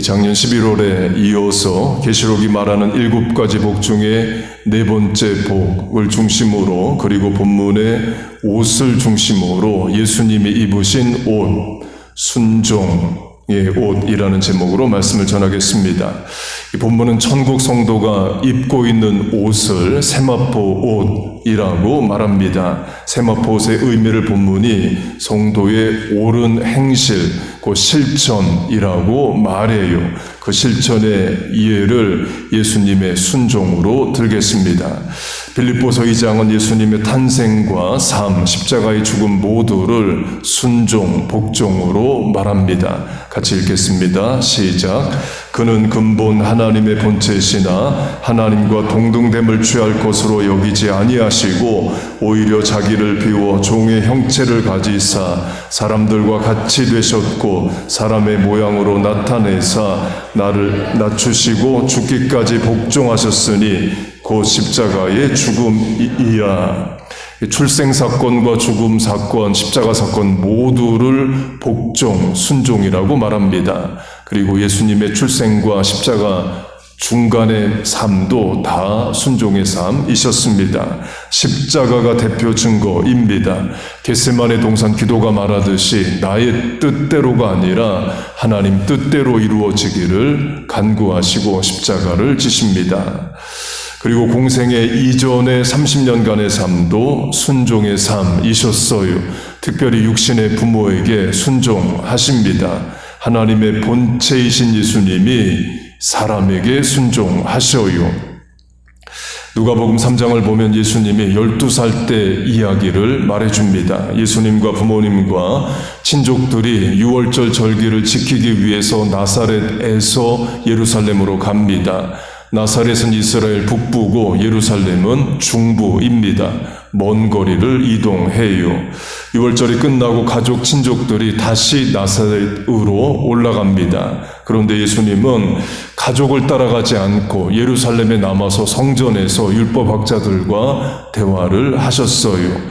작년 11월에 이어서 계시록이 말하는 7가지 복 중에 4번째 복을 중심으로, 그리고 본문의 옷을 중심으로 예수님이 입으신 옷, 순종의 옷이라는 제목으로 말씀을 전하겠습니다. 이 본문은 천국 성도가 입고 있는 옷을 세마포 옷이라고 말합니다. 세마포 옷의 의미를 본문이 성도의 옳은 행실, 그 실천이라고 말해요. 그 실천의 이해를 예수님의 순종으로 들겠습니다. 빌립보서 2장은 예수님의 탄생과 삶, 십자가의 죽음 모두를 순종, 복종으로 말합니다. 같이 읽겠습니다. 시작. 그는 근본 하나님의 본체시나 하나님과 동등됨을 취할 것으로 여기지 아니하시고 오히려 자기를 비워 종의 형체를 가지사 사람들과 같이 되셨고 사람의 모양으로 나타내사 나를 낮추시고 죽기까지 복종하셨으니 곧 십자가의 죽음이라. 출생사건과 죽음사건, 십자가사건 모두를 복종, 순종이라고 말합니다. 그리고 예수님의 출생과 십자가 중간의 삶도 다 순종의 삶이셨습니다. 십자가가 대표 증거입니다. 겟세마네 동산 기도가 말하듯이 나의 뜻대로가 아니라 하나님 뜻대로 이루어지기를 간구하시고 십자가를 지십니다. 그리고 공생의 이전의 30년간의 삶도 순종의 삶이셨어요. 특별히 육신의 부모에게 순종하십니다. 하나님의 본체이신 예수님이 사람에게 순종하셔요. 누가복음 3장을 보면 예수님이 12살 때 이야기를 말해줍니다. 예수님과 부모님과 친족들이 유월절 절기를 지키기 위해서 나사렛에서 예루살렘으로 갑니다. 나사렛은 이스라엘 북부고 예루살렘은 중부입니다. 먼 거리를 이동해요. 유월절이 끝나고 가족 친족들이 다시 나사렛으로 올라갑니다. 그런데 예수님은 가족을 따라가지 않고 예루살렘에 남아서 성전에서 율법학자들과 대화를 하셨어요.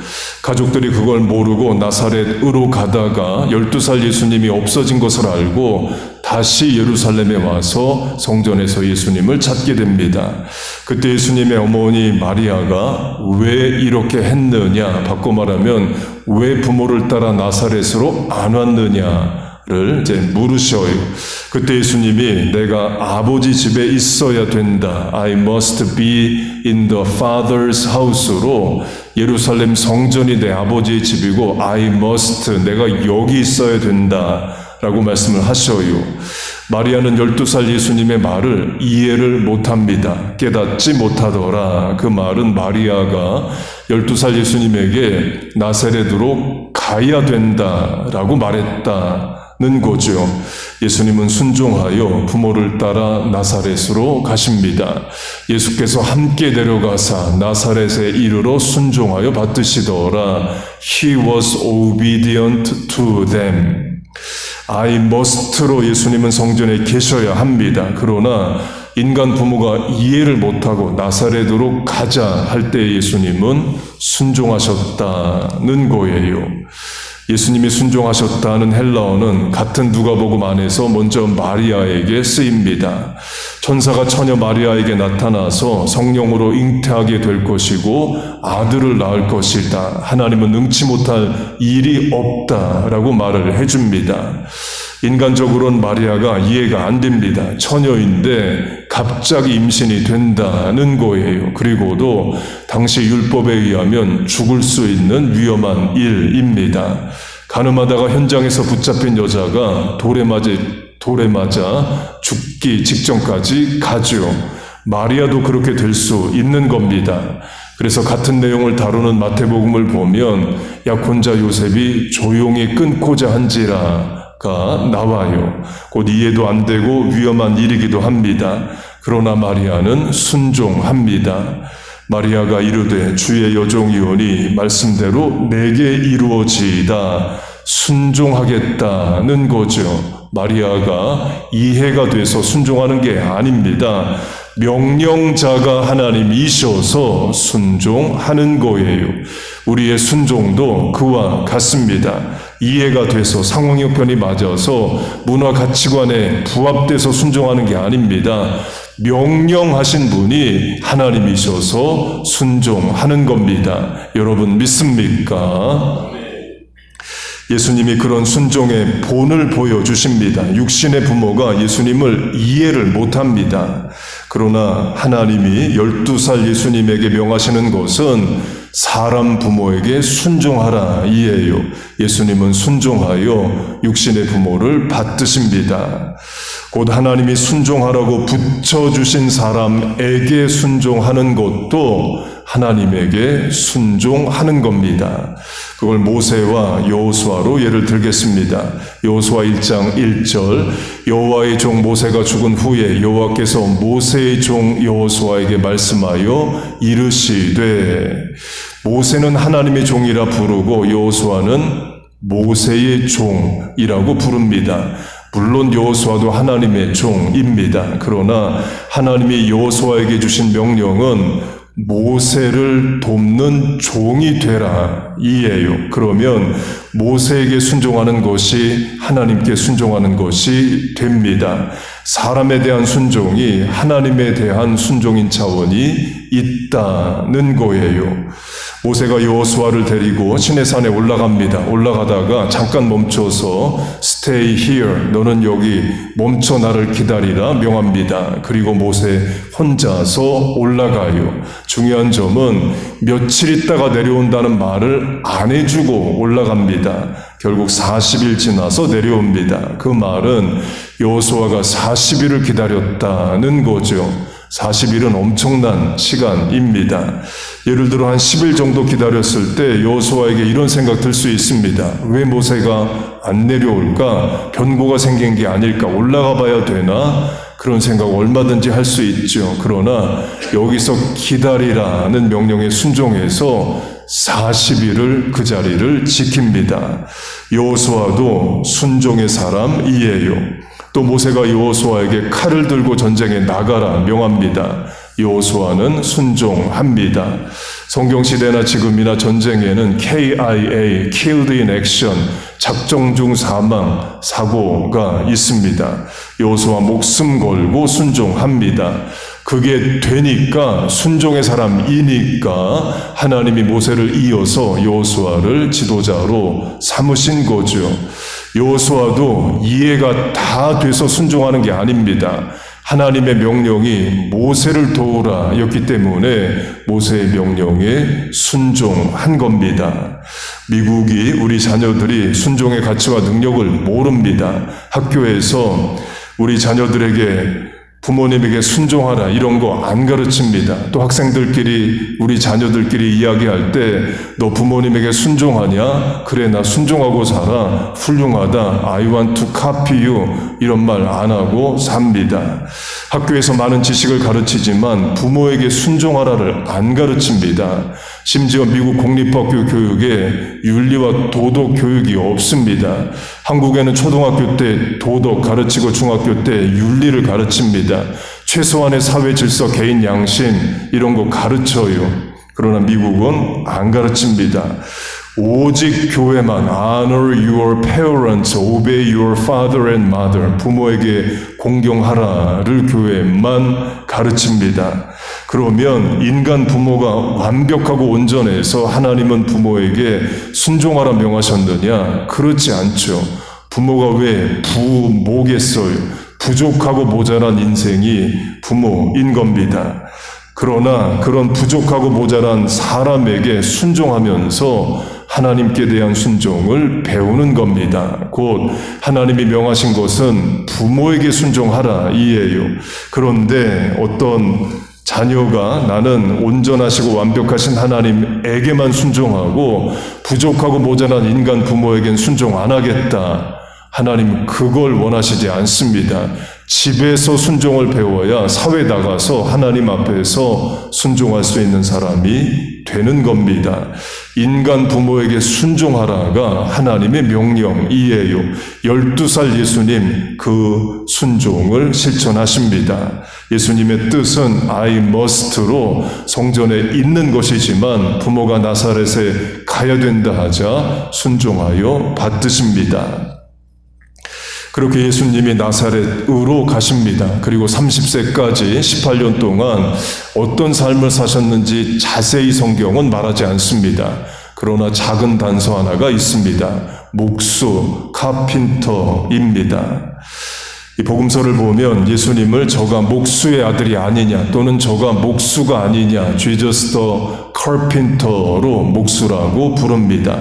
가족들이 그걸 모르고 나사렛으로 가다가 12살 예수님이 없어진 것을 알고 다시 예루살렘에 와서 성전에서 예수님을 찾게 됩니다. 그때 예수님의 어머니 마리아가 왜 이렇게 했느냐, 바꿔 말하면 왜 부모를 따라 나사렛으로 안 왔느냐를 이제 물으셔요. 그때 예수님이 내가 아버지 집에 있어야 된다. I must be in the Father's house로 예루살렘 성전이 내 아버지의 집이고 I must, 내가 여기 있어야 된다 라고 말씀을 하셔요. 마리아는 12살 예수님의 말을 이해를 못합니다. 깨닫지 못하더라. 그 말은 마리아가 12살 예수님에게 나사렛으로 가야 된다라고 말했다는 거죠. 예수님은 순종하여 부모를 따라 나사렛으로 가십니다. 예수께서 함께 내려가사 나사렛에 이르러 순종하여 받드시더라. He was obedient to them. I must로 예수님은 성전에 계셔야 합니다. 그러나 인간 부모가 이해를 못하고 나사렛으로 가자 할 때 예수님은 순종하셨다는 거예요. 예수님이 순종하셨다는 헬라어는 같은 누가복음 안에서 먼저 마리아에게 쓰입니다. 천사가 처녀 마리아에게 나타나서 성령으로 잉태하게 될 것이고 아들을 낳을 것이다. 하나님은 능치 못할 일이 없다라고 말을 해줍니다. 인간적으로는 마리아가 이해가 안 됩니다. 처녀인데 갑자기 임신이 된다는 거예요. 그리고도 당시 율법에 의하면 죽을 수 있는 위험한 일입니다. 가늠하다가 현장에서 붙잡힌 여자가 돌에 맞아 죽기 직전까지 가죠. 마리아도 그렇게 될 수 있는 겁니다. 그래서 같은 내용을 다루는 마태복음을 보면 약혼자 요셉이 조용히 끊고자 한지라 가 나와요. 곧 이해도 안 되고 위험한 일이기도 합니다. 그러나 마리아는 순종합니다. 마리아가 이르되 주의 여종이오니 말씀대로 내게 이루어지이다. 순종하겠다는 거죠. 마리아가 이해가 돼서 순종하는 게 아닙니다. 명령자가 하나님이셔서 순종하는 거예요. 우리의 순종도 그와 같습니다. 이해가 돼서 상황 형편이 맞아서 문화 가치관에 부합돼서 순종하는 게 아닙니다. 명령하신 분이 하나님이셔서 순종하는 겁니다. 여러분 믿습니까? 예수님이 그런 순종의 본을 보여주십니다. 육신의 부모가 예수님을 이해를 못합니다. 그러나 하나님이 12살 예수님에게 명하시는 것은 사람 부모에게 순종하라 이에요. 예수님은 순종하여 육신의 부모를 받드십니다. 곧 하나님이 순종하라고 붙여주신 사람에게 순종하는 것도 하나님에게 순종하는 겁니다. 그걸 모세와 여호수아로 예를 들겠습니다. 여호수아 1장 1절 여호와의 종 모세가 죽은 후에 여호와께서 모세의 종 여호수아에게 말씀하여 이르시되 모세는 하나님의 종이라 부르고 여호수아는 모세의 종이라고 부릅니다. 물론 여호수아도 하나님의 종입니다. 그러나 하나님이 여호수아에게 주신 명령은 모세를 돕는 종이 되라 이에요. 그러면 모세에게 순종하는 것이 하나님께 순종하는 것이 됩니다. 사람에 대한 순종이 하나님에 대한 순종인 차원이 있다는 거예요. 모세가 여호수아를 데리고 시내산에 올라갑니다. 올라가다가 잠깐 멈춰서 Stay here. 너는 여기 멈춰 나를 기다리라 명합니다. 그리고 모세 혼자서 올라가요. 중요한 점은 며칠 있다가 내려온다는 말을 안 해주고 올라갑니다. 결국 40일 지나서 내려옵니다. 그 말은 여호수아가 40일을 기다렸다는 거죠. 40일은 엄청난 시간입니다. 예를 들어 한 10일 정도 기다렸을 때 여호수아에게 이런 생각 들 수 있습니다. 왜 모세가 안 내려올까? 변고가 생긴 게 아닐까? 올라가 봐야 되나? 그런 생각 얼마든지 할 수 있죠. 그러나 여기서 기다리라는 명령에 순종해서 40일을 그 자리를 지킵니다. 여호수아도 순종의 사람이에요. 또 모세가 여호수아에게 칼을 들고 전쟁에 나가라 명합니다. 여호수아는 순종합니다. 성경시대나 지금이나 전쟁에는 KIA, Killed in Action, 작정 중 사망, 사고가 있습니다. 여호수아 목숨 걸고 순종합니다. 그게 되니까 순종의 사람이니까 하나님이 모세를 이어서 여호수아를 지도자로 삼으신 거죠. 여호수아도 이해가 다 돼서 순종하는 게 아닙니다. 하나님의 명령이 모세를 도우라 였기 때문에 모세의 명령에 순종한 겁니다. 미국이 우리 자녀들이 순종의 가치와 능력을 모릅니다. 학교에서 우리 자녀들에게 부모님에게 순종하라 이런 거 안 가르칩니다. 또 학생들끼리 우리 자녀들끼리 이야기할 때 너 부모님에게 순종하냐? 그래 나 순종하고 살아. 훌륭하다. I want to copy you. 이런 말 안 하고 삽니다. 학교에서 많은 지식을 가르치지만 부모에게 순종하라를 안 가르칩니다. 심지어 미국 공립학교 교육에 윤리와 도덕 교육이 없습니다. 한국에는 초등학교 때 도덕 가르치고 중학교 때 윤리를 가르칩니다. 최소한의 사회 질서, 개인 양심 이런 거 가르쳐요. 그러나 미국은 안 가르칩니다. 오직 교회만 honor your parents, obey your father and mother 부모에게 공경하라를 교회만 가르칩니다. 그러면 인간 부모가 완벽하고 온전해서 하나님은 부모에게 순종하라 명하셨느냐? 그렇지 않죠. 부모가 왜 부모겠어요? 부족하고 모자란 인생이 부모인 겁니다. 그러나 그런 부족하고 모자란 사람에게 순종하면서 하나님께 대한 순종을 배우는 겁니다. 곧 하나님이 명하신 것은 부모에게 순종하라 이에요. 그런데 어떤 자녀가 나는 온전하시고 완벽하신 하나님에게만 순종하고 부족하고 모자란 인간 부모에겐 순종 안 하겠다. 하나님 그걸 원하시지 않습니다. 집에서 순종을 배워야 사회 나가서 하나님 앞에서 순종할 수 있는 사람이 되는 겁니다. 인간 부모에게 순종하라가 하나님의 명령이에요. 12살 예수님 그 순종을 실천하십니다. 예수님의 뜻은 I must로 성전에 있는 것이지만 부모가 나사렛에 가 가야 된다 하자 순종하여 받드십니다. 그렇게 예수님이 나사렛으로 가십니다. 그리고 30세까지 18년 동안 어떤 삶을 사셨는지 자세히 성경은 말하지 않습니다. 그러나 작은 단서 하나가 있습니다. 목수, 카핀터입니다. 이 복음서를 보면 예수님을 저가 목수의 아들이 아니냐 또는 저가 목수가 아니냐 Jesus the Carpenter로 목수라고 부릅니다.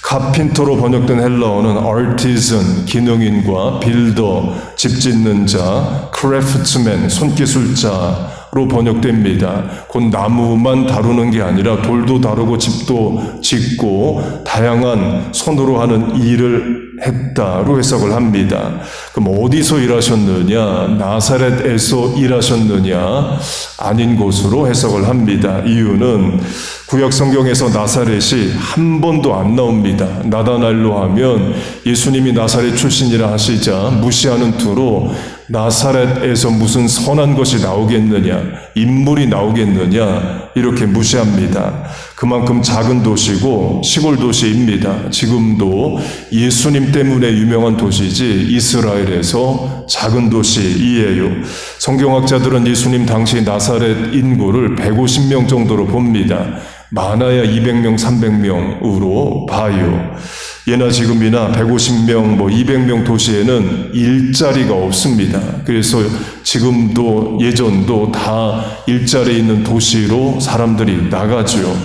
카핀터로 번역된 헬라어는 artisan, 기능인과 빌더, 집 짓는 자, craftsman, 손기술자로 번역됩니다. 곧 나무만 다루는 게 아니라 돌도 다루고 집도 짓고 다양한 손으로 하는 일을 했다로 해석을 합니다. 그럼 어디서 일하셨느냐? 나사렛에서 일하셨느냐? 아닌 곳으로 해석을 합니다. 이유는 구약 성경에서 나사렛이 한 번도 안 나옵니다. 나다나엘로 하면 예수님이 나사렛 출신이라 하시자 무시하는 투로 나사렛에서 무슨 선한 것이 나오겠느냐, 인물이 나오겠느냐 이렇게 무시합니다. 그만큼 작은 도시고 시골 도시입니다. 지금도 예수님 때문에 유명한 도시지 이스라엘에서 작은 도시이에요. 성경학자들은 예수님 당시 나사렛 인구를 150명 정도로 봅니다. 많아야 200명, 300명으로 봐요. 예나 지금이나 150명, 200명 도시에는 일자리가 없습니다. 그래서 지금도 예전도 다 일자리 있는 도시로 사람들이 나가죠.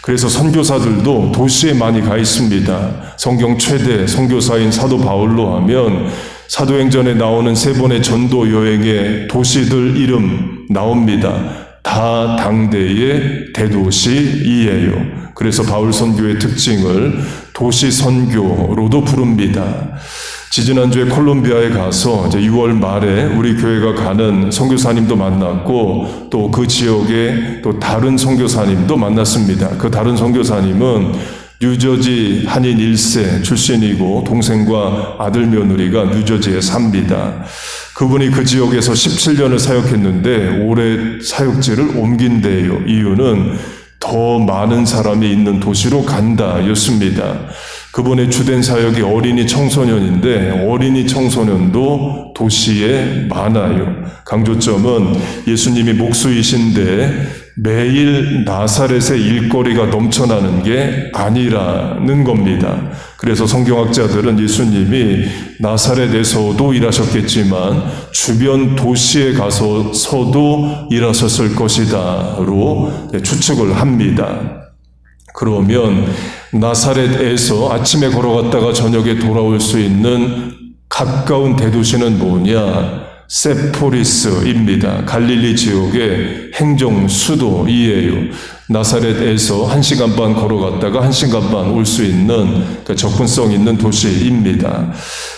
그래서 선교사들도 도시에 많이 가 있습니다. 성경 최대 선교사인 사도 바울로 하면 사도행전에 나오는 3번의 전도 여행의 도시들 이름 나옵니다. 다 당대의 대도시이에요. 그래서 바울 선교의 특징을 도시 선교로도 부릅니다. 지지난주에 콜롬비아에 가서 이제 6월 말에 우리 교회가 가는 선교사님도 만났고 또 그 지역에 또 다른 선교사님도 만났습니다. 그 다른 선교사님은 뉴저지 한인 1세 출신이고 동생과 아들 며느리가 뉴저지에 삽니다. 그분이 그 지역에서 17년을 사역했는데 올해 사역지를 옮긴대요. 이유는 더 많은 사람이 있는 도시로 간다였습니다. 그분의 주된 사역이 어린이 청소년인데 어린이 청소년도 도시에 많아요. 강조점은 예수님이 목수이신데 매일 나사렛의 일거리가 넘쳐나는 게 아니라는 겁니다. 그래서 성경학자들은 예수님이 나사렛에서도 일하셨겠지만 주변 도시에 가서도 일하셨을 것이다로 추측을 합니다. 그러면 나사렛에서 아침에 걸어갔다가 저녁에 돌아올 수 있는 가까운 대도시는 뭐냐? 세포리스입니다. 갈릴리 지역의 행정 수도이에요. 나사렛에서 1시간 반 걸어갔다가 1시간 반 올 수 있는 접근성 있는 도시입니다.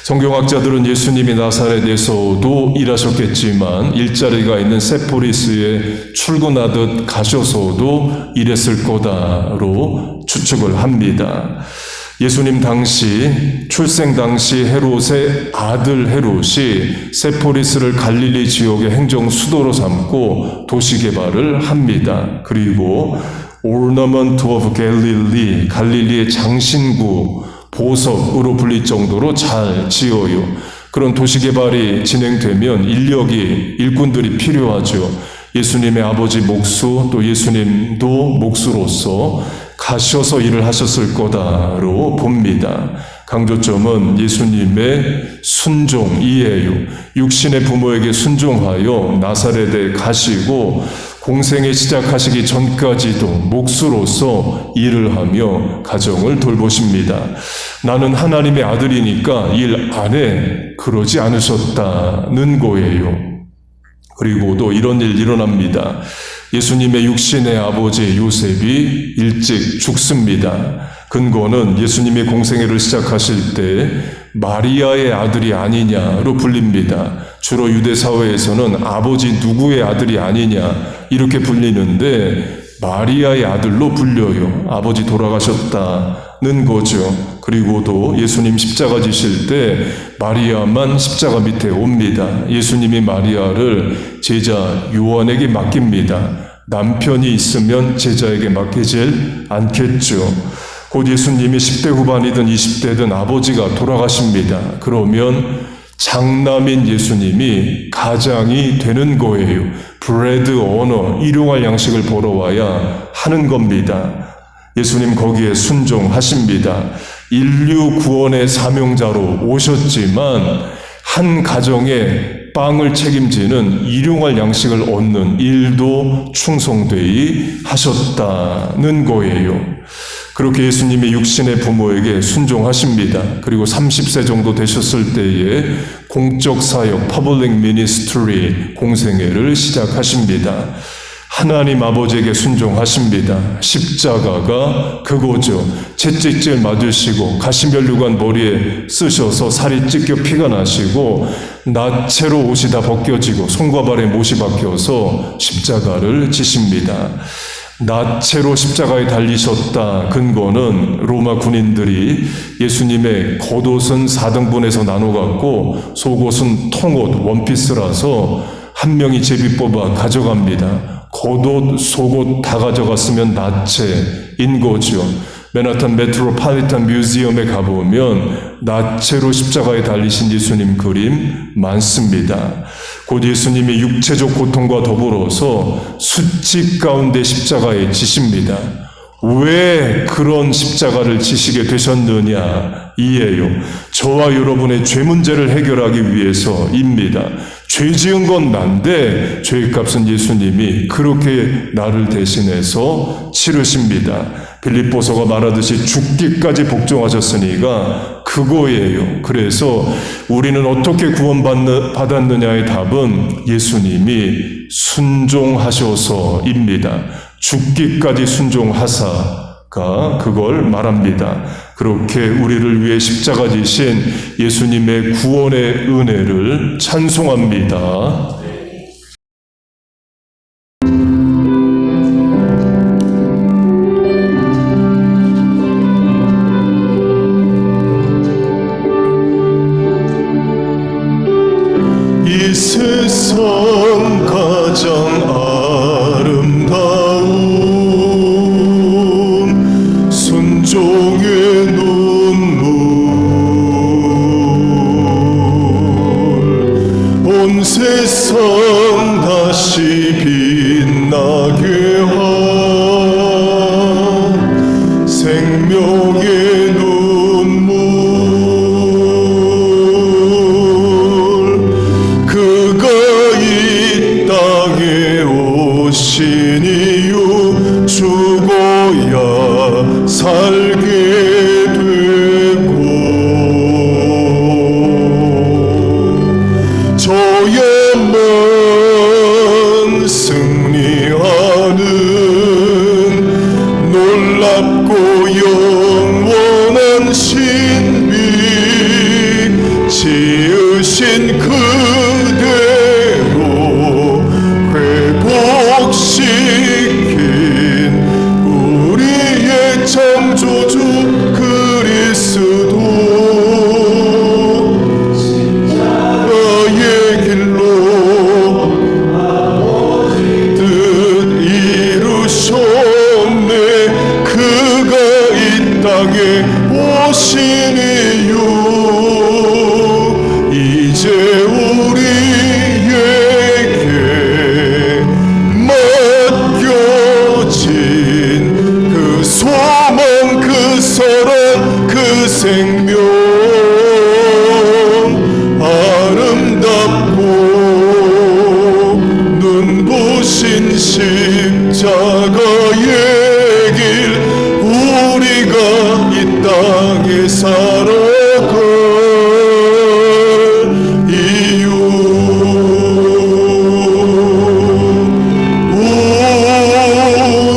성경학자들은 예수님이 나사렛에서도 일하셨겠지만 일자리가 있는 세포리스에 출근하듯 가셔서도 일했을 거다로 추측을 합니다. 예수님 당시 출생 당시 헤롯의 아들 헤롯이 세포리스를 갈릴리 지역의 행정 수도로 삼고 도시 개발을 합니다. 그리고 Ornament of Galilee, 갈릴리의 장신구, 보석으로 불릴 정도로 잘 지어요. 그런 도시 개발이 진행되면 인력이 일꾼들이 필요하죠. 예수님의 아버지 목수 또 예수님도 목수로서 가셔서 일을 하셨을 거다로 봅니다. 강조점은 예수님의 순종이에요. 육신의 부모에게 순종하여 나사렛에 가시고 공생에 시작하시기 전까지도 목수로서 일을 하며 가정을 돌보십니다. 나는 하나님의 아들이니까 일 안 해. 그러지 않으셨다는 거예요. 그리고 또 이런 일 일어납니다. 예수님의 육신의 아버지 요셉이 일찍 죽습니다. 근거는 예수님이 공생애를 시작하실 때 마리아의 아들이 아니냐로 불립니다. 주로 유대 사회에서는 아버지 누구의 아들이 아니냐 이렇게 불리는데 마리아의 아들로 불려요. 아버지 돌아가셨다는 거죠. 그리고도 예수님 십자가 지실 때 마리아만 십자가 밑에 옵니다. 예수님이 마리아를 제자 요한에게 맡깁니다. 남편이 있으면 제자에게 맡기질 않겠죠. 곧 예수님이 10대 후반이든 20대든 아버지가 돌아가십니다. 그러면 장남인 예수님이 가장이 되는 거예요. 브레드 어너, 일용할 양식을 보러 와야 하는 겁니다. 예수님 거기에 순종하십니다. 인류 구원의 사명자로 오셨지만 한 가정에 빵을 책임지는 일용할 양식을 얻는 일도 충성되이 하셨다는 거예요. 그렇게 예수님이 육신의 부모에게 순종하십니다. 그리고 30세 정도 되셨을 때에 공적 사역, 퍼블릭 미니스트리, 공생애를 시작하십니다. 하나님 아버지에게 순종하십니다. 십자가가 그거죠. 채찍질 맞으시고 가시면류관 머리에 쓰셔서 살이 찢겨 피가 나시고 나체로 옷이 다 벗겨지고 손과 발에 못이 박혀서 십자가를 지십니다. 나체로 십자가에 달리셨다 근거는 로마 군인들이 예수님의 겉옷은 4등분해서 나눠갖고 속옷은 통옷 원피스라서 한 명이 제비 뽑아 가져갑니다. 겉옷, 속옷 다 가져갔으면 나체인 거죠. 맨하탄 메트로폴리탄 뮤지엄에 가보면 나체로 십자가에 달리신 예수님 그림 많습니다. 곧 예수님이 육체적 고통과 더불어서 수치 가운데 십자가에 지십니다. 왜 그런 십자가를 지시게 되셨느냐? 이에요. 저와 여러분의 죄 문제를 해결하기 위해서입니다. 죄 지은 건 난데 죄의 값은 예수님이 그렇게 나를 대신해서 치르십니다. 빌립보서가 말하듯이 죽기까지 복종하셨으니까 그거예요. 그래서 우리는 어떻게 구원받았느냐의 답은 예수님이 순종하셔서입니다. 죽기까지 순종하사가 그걸 말합니다. 그렇게 우리를 위해 십자가 지신 예수님의 구원의 은혜를 찬송합니다. 이 세상 가장 아름다운 순종의 눈물 온 세상 다시 빛나게 한 생명의 눈물 그가 이 땅에 오신 이유 죽어야 살게 되고 저야만 승리하는 놀랍고 영원한 신비 지으신 그대로 회복시킨 우리의 창조주 그리스도 나의 길로 뜻 이루셨네 그가 이 땅에 오신 이유 이제 우리에게 맡겨진 그 소망 그 사랑 그 생명 아름답고 눈부신 십자가의 길 우리가 이 땅에 살아갈 이유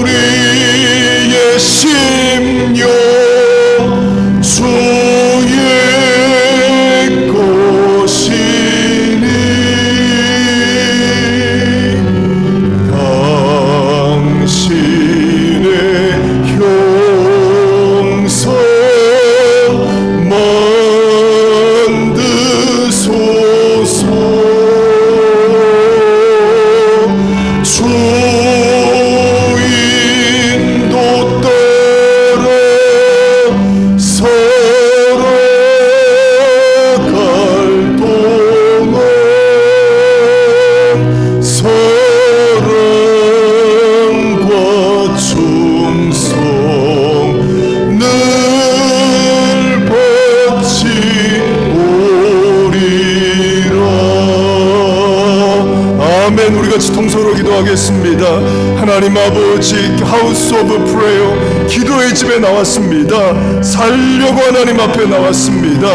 우리의 심령 주의 것이니 당신 아멘. 우리 같이 통성으로 기도하겠습니다. 하나님 아버지, 하우스 오브 프레이어, 기도의 집에 나왔습니다. 살려고 하나님 앞에 나왔습니다.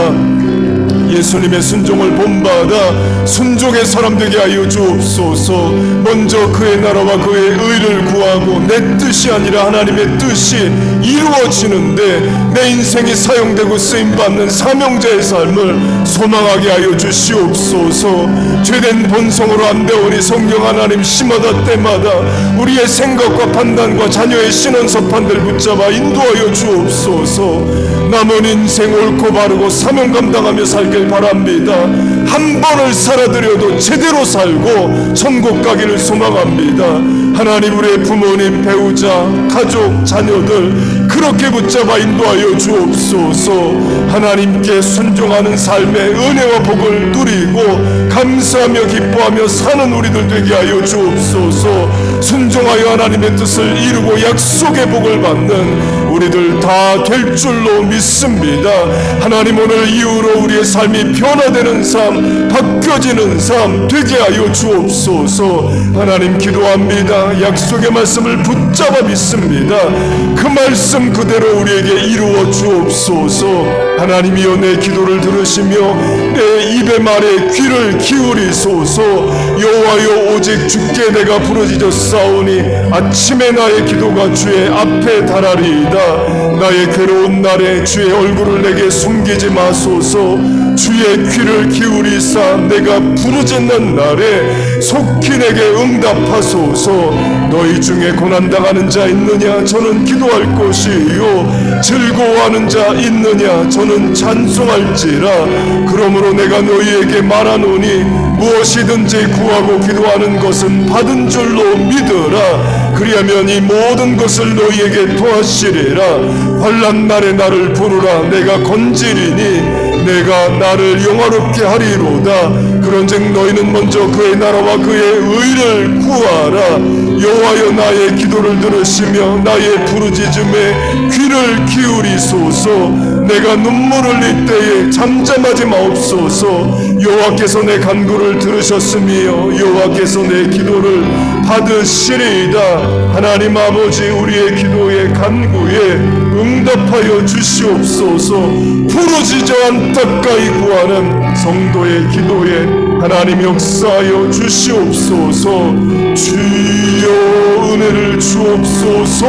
예수님의 순종을 본받아 순종의 사람 되게 하여 주옵소서. 먼저 그의 나라와 그의 의를 구하고 내 뜻이 아니라 하나님의 뜻이 이루어지는데 내 인생이 사용되고 쓰임받는 사명자의 삶을 소망하게 하여 주시옵소서. 죄된 본성으로 안되오니 성령 하나님 시마다 때마다 우리의 생각과 판단과 자녀의 신앙서판들 붙잡아 인도하여 주옵소서. 남은 인생 옳고 바르고 사명 감당하며 살길 바랍니다. 한 번을 살아드려도 제대로 살고 천국 가기를 소망합니다. 하나님, 우리의 부모님, 배우자, 가족, 자녀들 그렇게 붙잡아 인도하여 주옵소서. 하나님께 순종하는 삶의 은혜와 복을 누리고 감사하며 기뻐하며 사는 우리들 되게 하여 주옵소서. 순종하여 하나님의 뜻을 이루고 약속의 복을 받는 우리들 다 될 줄로 믿습니다. 하나님, 오늘 이후로 우리의 삶이 변화되는 삶, 바뀌어지는 삶 되게 하여 주옵소서. 하나님, 기도합니다. 약속의 말씀을 붙잡아 믿습니다. 그 말씀 그대로 우리에게 이루어 주옵소서. 하나님이여, 내 기도를 들으시며 내 입의 말에 귀를 기울이소서. 여호와여, 오직 주께 내가 부르짖었사오니 아침에 나의 기도가 주의 앞에 달하리이다. 나의 괴로운 날에 주의 얼굴을 내게 숨기지 마소서. 주의 귀를 기울이사 내가 부르짖는 날에 속히 내게 응답하소서. 너희 중에 고난당하는 자 있느냐? 저는 기도할 것이요. 즐거워하는 자 있느냐? 저는 찬송할지라. 그러므로 내가 너희에게 말하노니 무엇이든지 구하고 기도하는 것은 받은 줄로 믿으라. 그리하면 이 모든 것을 너희에게 도하시리라. 환난 날에 나를 부르라. 내가 건지리니 내가 나를 영화롭게 하리로다. 그런즉 너희는 먼저 그의 나라와 그의 의를 구하라. 여호와여, 나의 기도를 들으시며 나의 부르짖음에 귀를 기울이소서. 내가 눈물을 흘릴 때에 잠잠하지 마옵소서. 여호와께서 내 간구를 들으셨으며 여호와께서 내 기도를 받으시리이다. 하나님 아버지, 우리의 기도에 간구에 응답하여 주시옵소서. 부르짖어 안타까이 구하는 성도의 기도에 하나님 역사하여 주시옵소서. 주여 은혜를 주옵소서.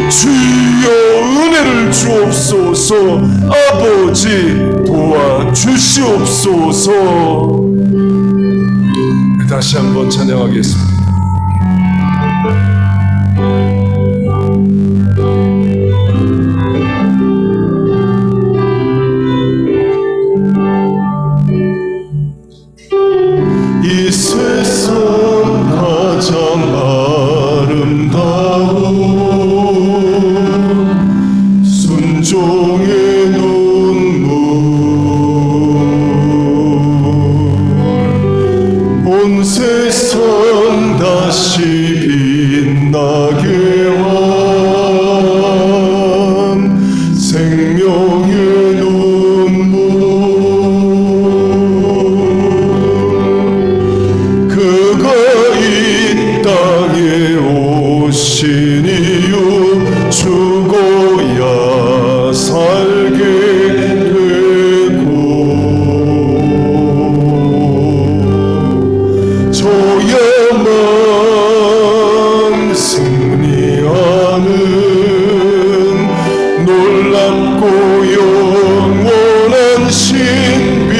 주여 은혜를 주옵소서. 아버지 도와주시옵소서. 다시 한번 찬양하겠습니다. 이 세상 가장 아름다운 순종의 눈물, 온 세상 다시 빛나게 한 생명의 눈물, 그가 이 땅에 오신 이유 죽어야 살게 되고 져야만 승리하는 놀랍고 영원한 신비,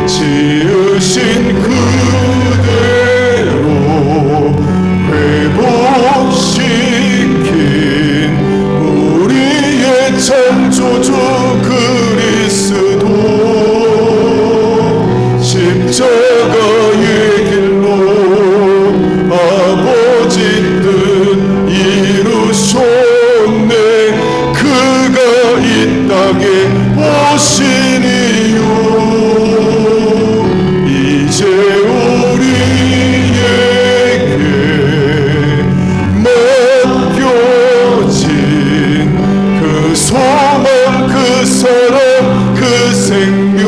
지으신 그대로 회복시킨 우리의 창조주 그리스도, 십자가의 길로 아버지 뜻 이루셨네. 그가 이 땅에 오신 이유 이제 우리에게 맡겨진 그 소망, 그 사랑, 그 생명,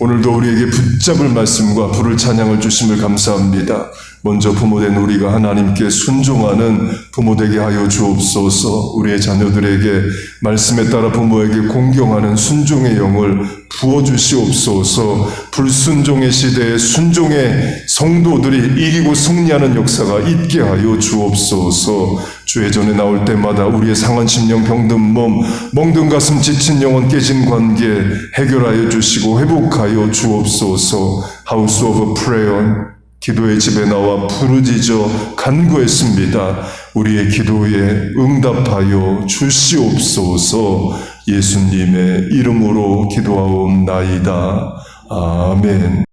오늘도 우리에게 붙잡을 말씀과 부를 찬양을 주심을 감사합니다. 먼저 부모된 우리가 하나님께 순종하는 부모 되게 하여 주옵소서. 우리의 자녀들에게 말씀에 따라 부모에게 공경하는 순종의 영을 부어주시옵소서. 불순종의 시대에 순종의 성도들이 이기고 승리하는 역사가 있게 하여 주옵소서. 주의 전에 나올 때마다 우리의 상한 심령, 병든 몸, 멍든 가슴, 지친 영혼, 깨진 관계 해결하여 주시고 회복하여 주옵소서. House of Prayer, 기도의 집에 나와 부르짖어 간구했습니다. 우리의 기도에 응답하여 주시옵소서. 예수님의 이름으로 기도하옵나이다. 아멘.